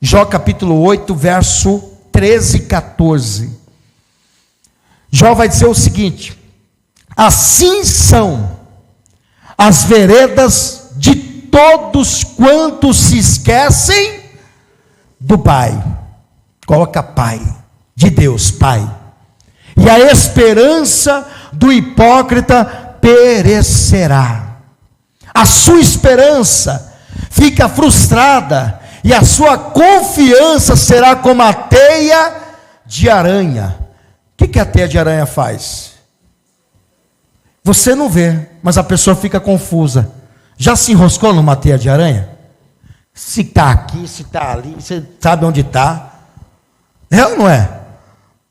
Jó capítulo 8, verso 13 e 14. Jó vai dizer o seguinte: assim são as veredas de todos quantos se esquecem do Pai. Coloca Pai, de Deus, Pai. E a esperança do hipócrita perecerá. A sua esperança fica frustrada, e a sua confiança será como a teia de aranha. O que a teia de aranha faz? Você não vê, mas a pessoa fica confusa. Já se enroscou numa teia de aranha? Se está aqui, se está ali, você sabe onde está. É ou não é?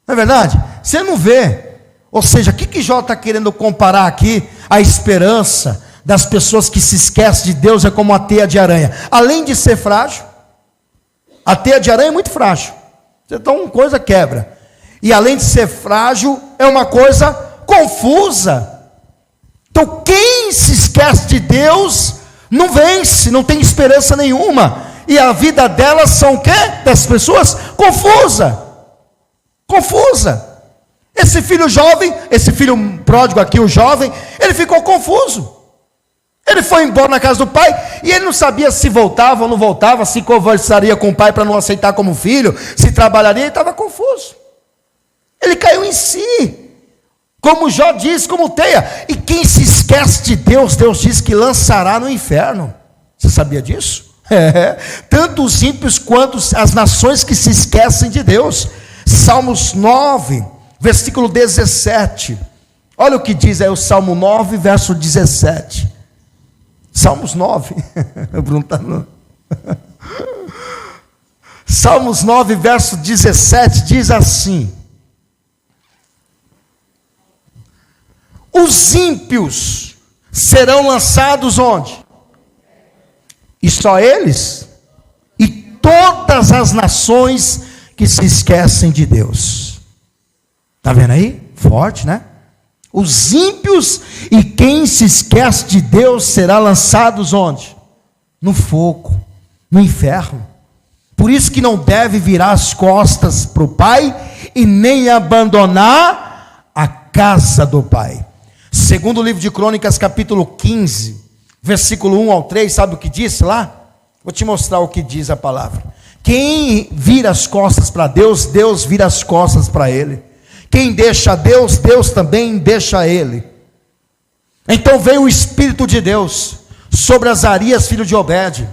Não é verdade? Você não vê. Ou seja, o que Jó está querendo comparar aqui? A esperança das pessoas que se esquecem de Deus é como a teia de aranha. Além de ser frágil, a teia de aranha é muito frágil. Então uma coisa quebra. E além de ser frágil, é uma coisa confusa. Então quem se esquece de Deus não vence, não tem esperança nenhuma. E a vida delas são o quê? Das pessoas confusa. Confusa. Esse filho jovem, esse filho pródigo aqui, o jovem, ele ficou confuso. Ele foi embora na casa do pai, e ele não sabia se voltava ou não voltava, se conversaria com o pai para não aceitar como filho, se trabalharia, ele estava confuso. Ele caiu em si, como Jó diz, como teia. E quem se esquece de Deus, Deus diz que lançará no inferno. Você sabia disso? Tanto os ímpios quanto as nações que se esquecem de Deus. Salmos 9, versículo 17. Olha o que diz aí o Salmo 9, verso 17. Salmos 9. Bruno tá no... Salmos 9, verso 17 diz assim: os ímpios serão lançados onde? E só eles? E todas as nações que se esquecem de Deus. Está vendo aí? Forte, né? Os ímpios e quem se esquece de Deus será lançados onde? No fogo, no inferno. Por isso que não deve virar as costas para o Pai e nem abandonar a casa do Pai. Segundo o livro de Crônicas, capítulo 15, versículo 1 ao 3, sabe o que diz lá? Vou te mostrar o que diz a palavra. Quem vira as costas para Deus, Deus vira as costas para ele. Quem deixa Deus, Deus também deixa ele. Então veio o Espírito de Deus sobre Azarias, filho de Obed,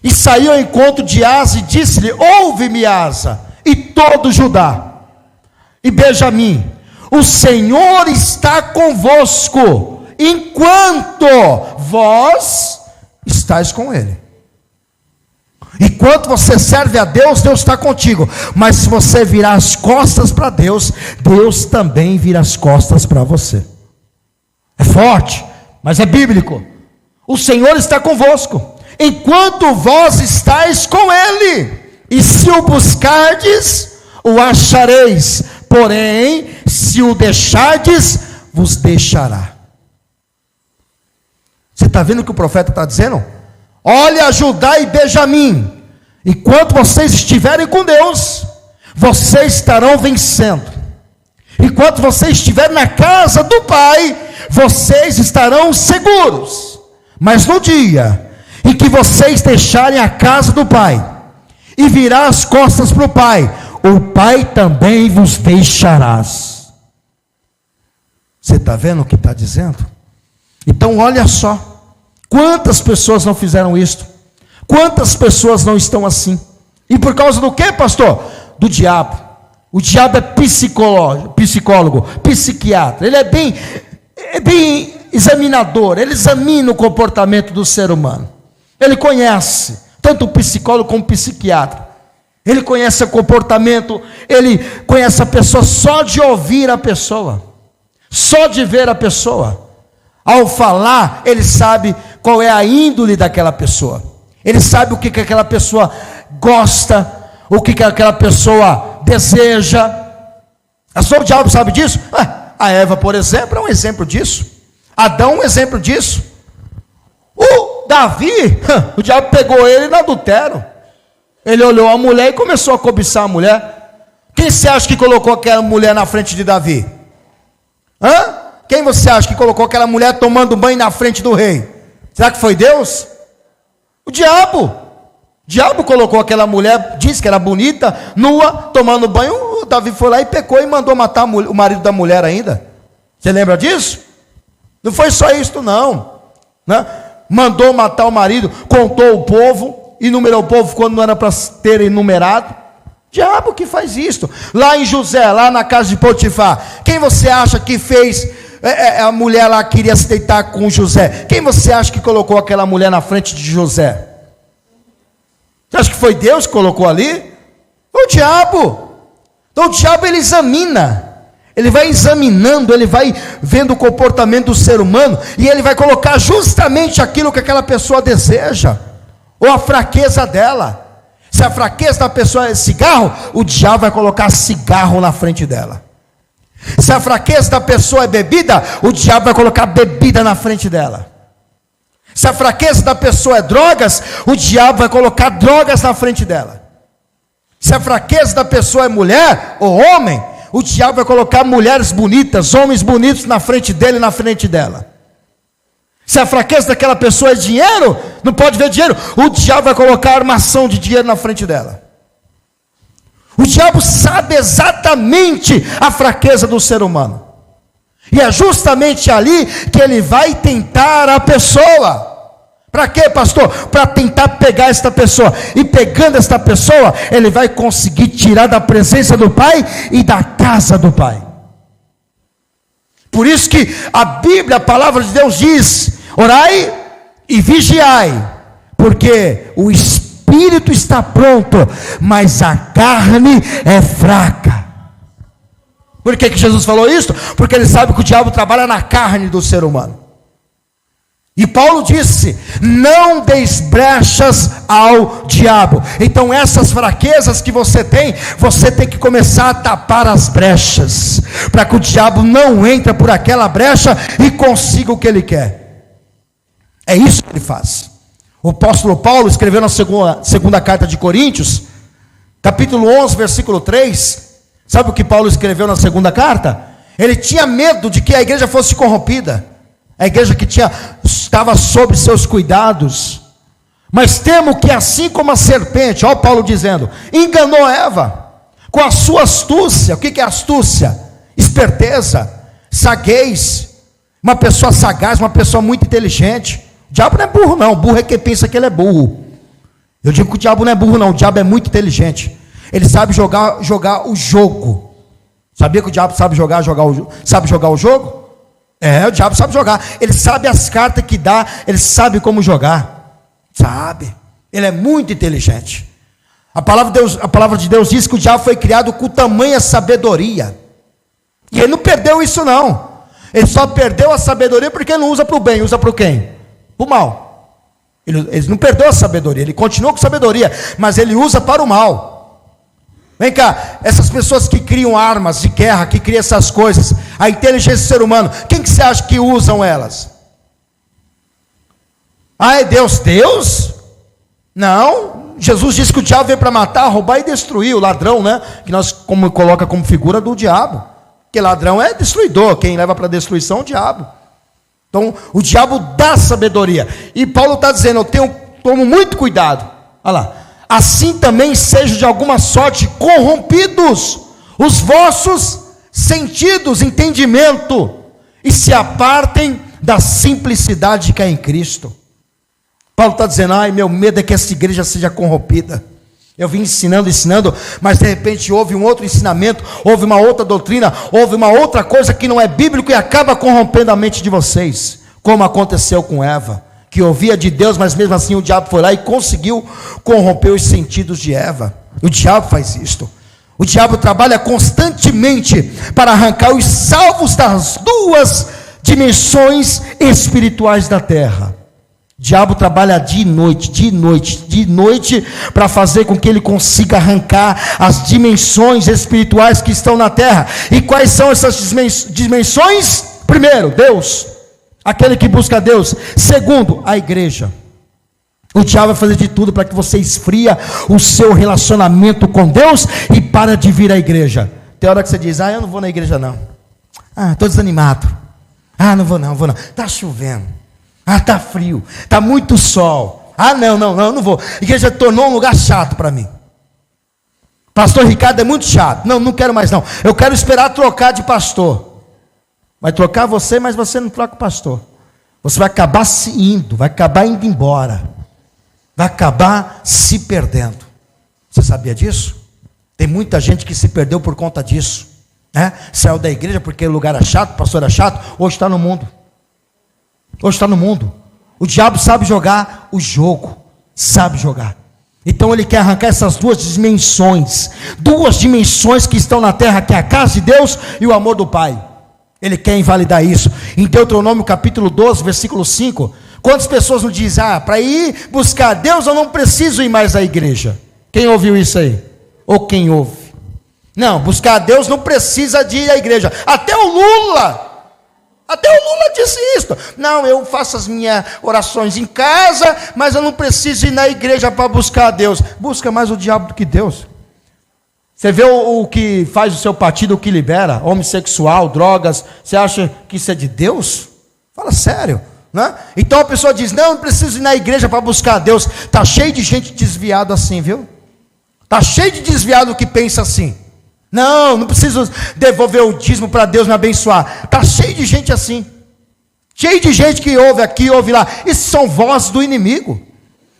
e saiu ao encontro de Asa e disse-lhe: ouve-me, Asa, e todo Judá, e Benjamim, o Senhor está convosco, enquanto vós estáis com ele. Enquanto você serve a Deus, Deus está contigo. Mas se você virar as costas para Deus, Deus também vira as costas para você. É forte, mas é bíblico. O Senhor está convosco, enquanto vós estáis com Ele. E se o buscardes, o achareis. Porém, se o deixardes, vos deixará. Você está vendo o que o profeta está dizendo? Olha, Judá e Benjamim, enquanto vocês estiverem com Deus, vocês estarão vencendo. Enquanto vocês estiverem na casa do Pai, vocês estarão seguros. Mas no dia em que vocês deixarem a casa do Pai e virar as costas para o Pai, o Pai também vos deixarás. Você está vendo o que está dizendo? Então olha só, quantas pessoas não fizeram isto? Quantas pessoas não estão assim? E por causa do que, pastor? Do diabo. O diabo é psicólogo, psiquiatra. Ele é bem examinador. Ele examina o comportamento do ser humano. Ele conhece tanto o psicólogo como o psiquiatra. Ele conhece o comportamento, ele conhece a pessoa só de ouvir a pessoa, só de ver a pessoa. Ao falar, ele sabe qual é a índole daquela pessoa. Ele sabe o que aquela pessoa gosta, o que aquela pessoa deseja. Só o diabo sabe disso? A Eva, por exemplo, é um exemplo disso. Adão é um exemplo disso. O Davi, o diabo pegou ele no adultério. Ele olhou a mulher e começou a cobiçar a mulher. Quem você acha que colocou aquela mulher na frente de Davi? Quem você acha que colocou aquela mulher tomando banho na frente do rei? Será que foi Deus? O diabo. O diabo colocou aquela mulher, disse que era bonita, nua, tomando banho. O Davi foi lá e pecou e mandou matar o marido da mulher ainda. Você lembra disso? Não foi só isso não, né? Mandou matar o marido, contou o povo, enumerou o povo quando não era para ter enumerado. Diabo que faz isso. Lá em José, lá na casa de Potifar, quem você acha que fez? A mulher lá queria se deitar com José. Quem você acha que colocou aquela mulher na frente de José? Você acha que foi Deus que colocou ali? O diabo. Então o diabo ele examina. Ele vai examinando, ele vai vendo o comportamento do ser humano e ele vai colocar justamente aquilo que aquela pessoa deseja, ou a fraqueza dela. Se a fraqueza da pessoa é cigarro, o diabo vai colocar cigarro na frente dela. Se a fraqueza da pessoa é bebida, o diabo vai colocar bebida na frente dela. Se a fraqueza da pessoa é drogas, o diabo vai colocar drogas na frente dela. Se a fraqueza da pessoa é mulher ou homem, o diabo vai colocar mulheres bonitas, homens bonitos na frente dele e na frente dela. Se a fraqueza daquela pessoa é dinheiro, não pode ver dinheiro, o diabo vai colocar armação de dinheiro na frente dela. O diabo sabe exatamente a fraqueza do ser humano. E é justamente ali que ele vai tentar a pessoa. Para quê, pastor? Para tentar pegar esta pessoa. E pegando esta pessoa, ele vai conseguir tirar da presença do Pai e da casa do Pai. Por isso que a Bíblia, a palavra de Deus diz: orai e vigiai, porque o espírito está pronto, mas a carne é fraca. Por que Jesus falou isso? Porque ele sabe que o diabo trabalha na carne do ser humano. E Paulo disse: não deis brechas ao diabo. Então essas fraquezas que você tem que começar a tapar as brechas, para que o diabo não entre por aquela brecha e consiga o que ele quer. É isso que ele faz. O apóstolo Paulo escreveu na segunda carta de Coríntios, capítulo 11, versículo 3, sabe o que Paulo escreveu na segunda carta? Ele tinha medo de que a igreja fosse corrompida, a igreja que estava sob seus cuidados, mas temo que assim como a serpente, olha Paulo dizendo, enganou Eva, com a sua astúcia. O que é astúcia? Esperteza, saguez, uma pessoa sagaz, uma pessoa muito inteligente. O diabo não é burro não, burro é quem pensa que ele é burro. Eu digo que o diabo não é burro não, o diabo é muito inteligente, ele sabe jogar o jogo. Sabia que o diabo sabe jogar o jogo? O diabo sabe jogar, ele sabe as cartas que dá, ele sabe como jogar, sabe, ele é muito inteligente. A palavra de Deus diz que o diabo foi criado com tamanha sabedoria, e ele não perdeu isso não, ele só perdeu a sabedoria porque ele não usa para o bem, usa para o quem? Para o mal. Ele não perdeu a sabedoria, ele continua com sabedoria, mas ele usa para o mal. Vem cá, essas pessoas que criam armas de guerra, que criam essas coisas, a inteligência do ser humano, quem que você acha que usam elas? É Deus? Deus? Não, Jesus disse que o diabo veio para matar, roubar e destruir, o ladrão, né? Que nós coloca como figura do diabo, que ladrão é destruidor, quem leva para destruição é o diabo. Então o diabo dá sabedoria, e Paulo está dizendo: eu tomo muito cuidado. Olha lá, assim também sejam de alguma sorte corrompidos os vossos sentidos, entendimento, e se apartem da simplicidade que é em Cristo. Paulo está dizendo: ai, meu medo é que essa igreja seja corrompida. Eu vim ensinando, mas de repente houve um outro ensinamento, houve uma outra doutrina, houve uma outra coisa que não é bíblico e acaba corrompendo a mente de vocês, como aconteceu com Eva, que ouvia de Deus, mas mesmo assim o diabo foi lá e conseguiu corromper os sentidos de Eva. O diabo faz isto. O diabo trabalha constantemente para arrancar os salvos das duas dimensões espirituais da terra. O diabo trabalha de noite, para fazer com que ele consiga arrancar as dimensões espirituais que estão na terra. E quais são essas dimensões? Primeiro, Deus, aquele que busca Deus. Segundo, a igreja. O diabo vai fazer de tudo para que você esfria o seu relacionamento com Deus e para de vir à igreja. Tem hora que você diz: eu não vou na igreja não. Estou desanimado. Não vou não. Está chovendo. Está frio. Está muito sol. Não vou. A igreja tornou um lugar chato para mim. Pastor Ricardo é muito chato. Não quero mais não. Eu quero esperar trocar de pastor. Vai trocar você, mas você não troca o pastor. Você vai acabar vai acabar indo embora. Vai acabar se perdendo. Você sabia disso? Tem muita gente que se perdeu por conta disso, né? Saiu da igreja porque o lugar era chato, o pastor era chato. Hoje está no mundo. O diabo sabe jogar o jogo, sabe jogar. Então ele quer arrancar essas duas dimensões que estão na terra, que é a casa de Deus e o amor do Pai. Ele quer invalidar isso. Em Deuteronômio capítulo 12, versículo 5, quantas pessoas não dizem: para ir buscar Deus eu não preciso ir mais à igreja? Quem ouviu isso aí? Ou quem ouve? Não, buscar Deus não precisa de ir à igreja. Até o Lula disse isso. Não, eu faço as minhas orações em casa, mas eu não preciso ir na igreja para buscar Deus. Busca mais o diabo do que Deus. Você vê o que faz o seu partido, o que libera, homossexual, drogas, você acha que isso é de Deus? Fala sério, né? Então a pessoa diz: não preciso ir na igreja para buscar Deus. Está cheio de gente desviada assim, viu? Está cheio de desviado que pensa assim: não preciso devolver o dízimo para Deus me abençoar. Está cheio de gente assim, cheio de gente que ouve aqui, ouve lá. Isso são vozes do inimigo.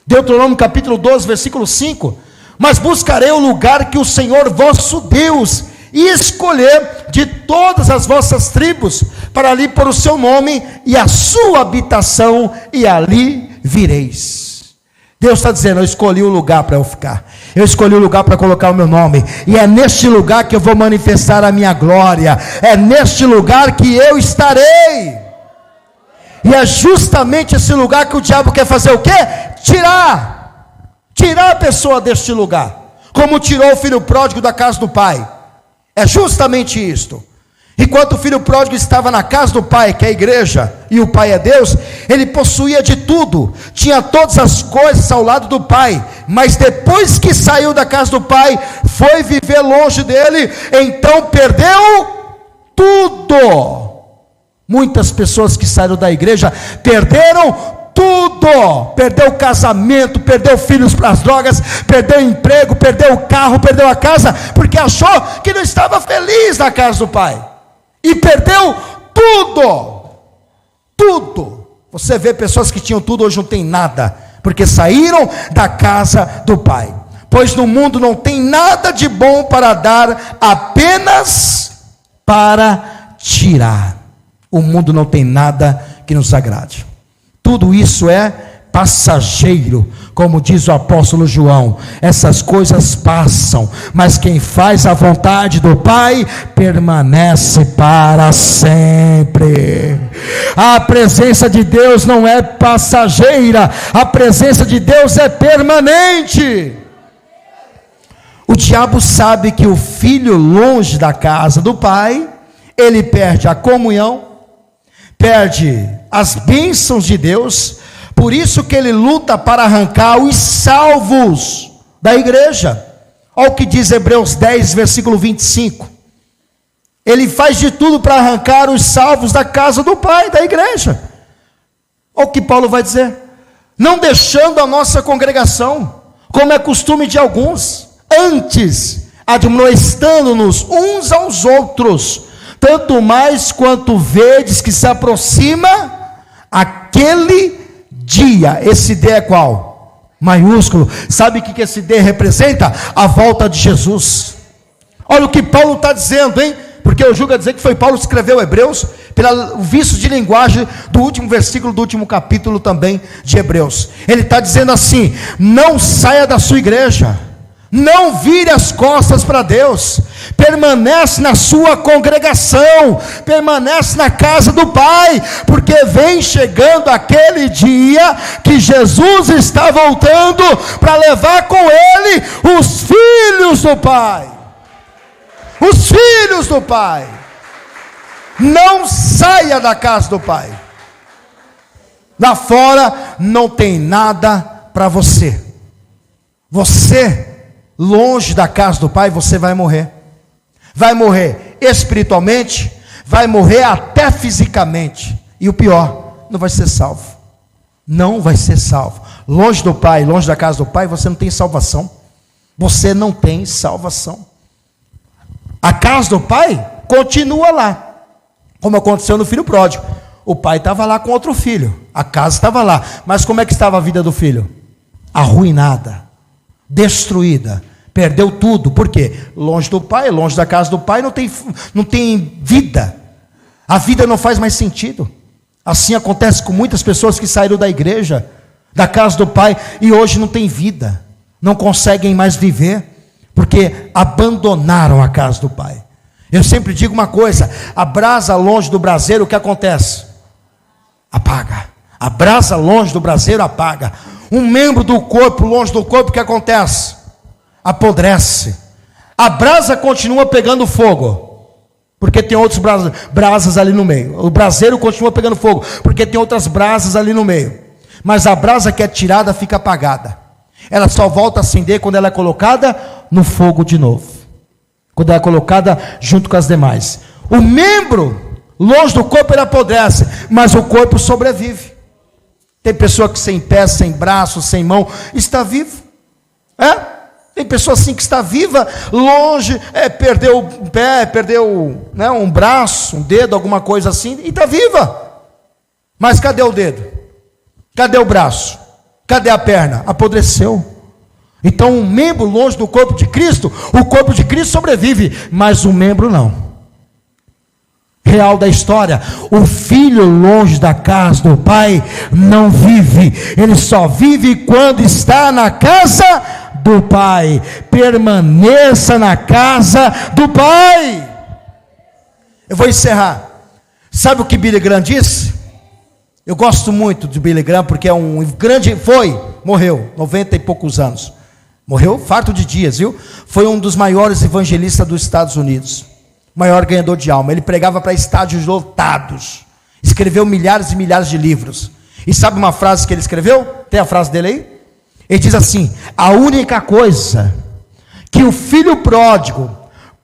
Deuteronômio capítulo 12, versículo 5: mas buscarei o lugar que o Senhor vosso Deus escolher de todas as vossas tribos, para ali pôr o seu nome e a sua habitação, e ali vireis. Deus está dizendo: eu escolhi o lugar para eu ficar, eu escolhi o lugar para colocar o meu nome, e é neste lugar que eu vou manifestar a minha glória, é neste lugar que eu estarei. E é justamente esse lugar que o diabo quer fazer o quê? Tirar a pessoa deste lugar, como tirou o filho pródigo da casa do pai. É justamente isto. Enquanto o filho pródigo estava na casa do pai, que é a igreja, e o pai é Deus, ele possuía de tudo, tinha todas as coisas ao lado do pai, mas depois que saiu da casa do pai, foi viver longe dele, então perdeu tudo. Muitas pessoas que saíram da igreja perderam tudo, perdeu o casamento, perdeu filhos para as drogas, perdeu o emprego, perdeu o carro, perdeu a casa, porque achou que não estava feliz na casa do pai, e perdeu tudo. Você vê pessoas que tinham tudo, hoje não tem nada, porque saíram da casa do pai. Pois no mundo não tem nada de bom para dar, apenas para tirar. O mundo não tem nada que nos agrade. Tudo isso é passageiro, como diz o apóstolo João. Essas coisas passam, mas quem faz a vontade do Pai permanece para sempre. A presença de Deus não é passageira, a presença de Deus é permanente. O diabo sabe que o filho longe da casa do Pai, ele perde a comunhão, perde as bênçãos de Deus. Por isso que ele luta para arrancar os salvos da igreja. Olha o que diz Hebreus 10, versículo 25. Ele faz de tudo para arrancar os salvos da casa do Pai, da igreja. Olha o que Paulo vai dizer: não deixando a nossa congregação, como é costume de alguns, antes admoestando-nos uns aos outros, tanto mais quanto vedes que se aproxima aquele dia. Esse dia é qual? Maiúsculo. Sabe o que esse dia representa? A volta de Jesus. Olha o que Paulo está dizendo, hein? Porque eu julgo a dizer que foi Paulo que escreveu Hebreus, pelo vício de linguagem do último versículo do último capítulo também de Hebreus. Ele está dizendo assim: não saia da sua igreja, não vire as costas para Deus, permanece na sua congregação, permanece na casa do Pai, porque vem chegando aquele dia que Jesus está voltando para levar com Ele os filhos do Pai. Os filhos do Pai. Não saia da casa do Pai. Lá fora não tem nada para você. Você, longe da casa do Pai, você vai morrer. Vai morrer espiritualmente, vai morrer até fisicamente. E o pior, não vai ser salvo. Não vai ser salvo. Longe do Pai, longe da casa do Pai, você não tem salvação. Você não tem salvação. A casa do Pai continua lá, como aconteceu no filho pródigo. O pai estava lá com outro filho, a casa estava lá, mas como é que estava a vida do filho? Arruinada, destruída, perdeu tudo. Por quê? Longe do Pai, longe da casa do Pai, não tem vida. A vida não faz mais sentido. Assim acontece com muitas pessoas que saíram da igreja, da casa do Pai, e hoje não tem vida, não conseguem mais viver, porque abandonaram a casa do Pai. Eu sempre digo uma coisa: a brasa longe do braseiro, o que acontece? Apaga. A brasa longe do braseiro apaga. Um membro do corpo longe do corpo, o que acontece? Apodrece. A brasa continua pegando fogo, porque tem outras brasas ali no meio. O braseiro continua pegando fogo, porque tem outras brasas ali no meio. Mas a brasa que é tirada fica apagada. Ela só volta a acender quando ela é colocada no fogo de novo, quando ela é colocada junto com as demais. O membro longe do corpo ele apodrece, mas o corpo sobrevive. Tem pessoa que sem pé, sem braço, sem mão, está vivo. Tem pessoa assim que está viva, longe, perdeu um pé, perdeu um braço, um dedo, alguma coisa assim, e está viva. Mas cadê o dedo? Cadê o braço? Cadê a perna? Apodreceu. Então um membro longe do corpo de Cristo, o corpo de Cristo sobrevive, mas um membro não. Real da história: o filho longe da casa do Pai não vive, ele só vive quando está na casa do Pai. Permaneça na casa do Pai. Eu vou encerrar. Sabe o que Billy Graham disse? Eu gosto muito de Billy Graham, porque é um grande, morreu, 90 e poucos anos, morreu farto de dias, viu? Foi um dos maiores evangelistas dos Estados Unidos, maior ganhador de alma. Ele pregava para estádios lotados, escreveu milhares e milhares de livros. E sabe uma frase que ele escreveu? Tem a frase dele aí? Ele diz assim: a única coisa que o filho pródigo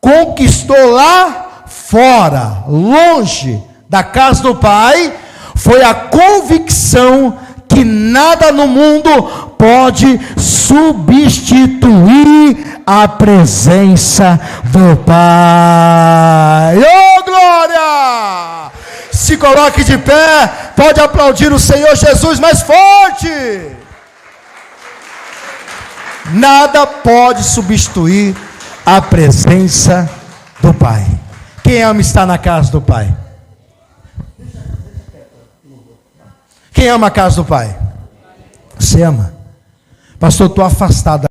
conquistou lá fora, longe da casa do Pai, foi a convicção que nada no mundo pode substituir a presença do Pai. Oh, glória! Se coloque de pé, pode aplaudir o Senhor Jesus mais forte. Nada pode substituir a presença do Pai. Quem ama estar na casa do Pai? Quem ama a casa do Pai? Você ama? Pastor, estou afastado.